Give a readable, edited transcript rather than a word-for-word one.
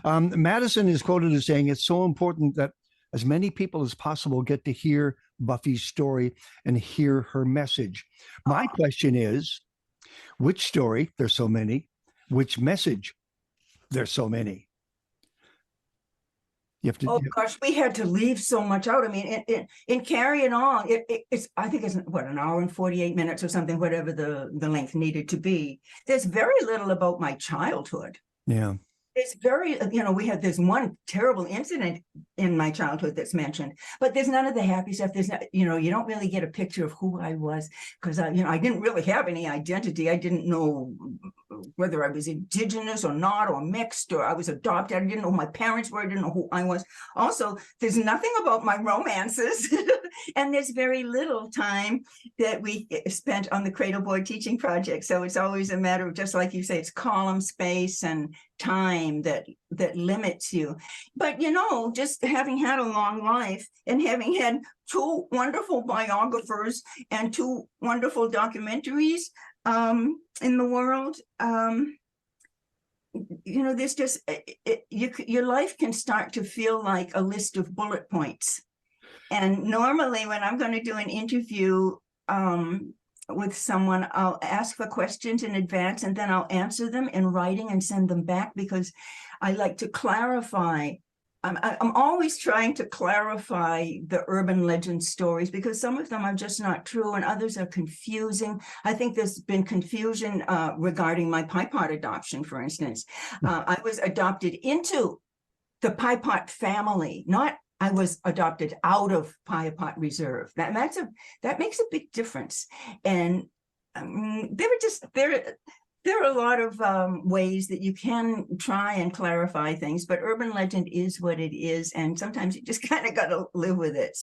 Madison is quoted as saying it's so important that as many people as possible get to hear Buffy's story and hear her message. My question is, which story? There's so many. Which message? There's so many. You have to. Oh gosh, we had to leave so much out. I mean, in Carry It On, it's I think it's what, an hour and 48 minutes or something, whatever the length needed to be. There's very little about my childhood. Yeah. It's very, we had this one terrible incident in my childhood that's mentioned, but there's none of the happy stuff. There's not, you don't really get a picture of who I was because I didn't really have any identity. I didn't know whether I was indigenous or not, or mixed, or I was adopted. I didn't know who my parents were. I didn't know who I was. Also, there's nothing about my romances, and there's very little time that we spent on the Cradleboard teaching project. So it's always a matter of, just like you say, it's column space and time that limits you. But just having had a long life and having had two wonderful biographers and two wonderful documentaries in the world, there's just your life can start to feel like a list of bullet points. And normally when I'm going to do an interview with someone, I'll ask for questions in advance and then I'll answer them in writing and send them back, because I like to clarify. I'm always trying to clarify the urban legend stories, because some of them are just not true and others are confusing. I think there's been confusion regarding my Pie Pot adoption, for instance. I was adopted into the Pie Pot family, not I was adopted out of Pie Pot Reserve. That makes a big difference. And there are a lot of ways that you can try and clarify things, but urban legend is what it is, and sometimes you just kind of got to live with it.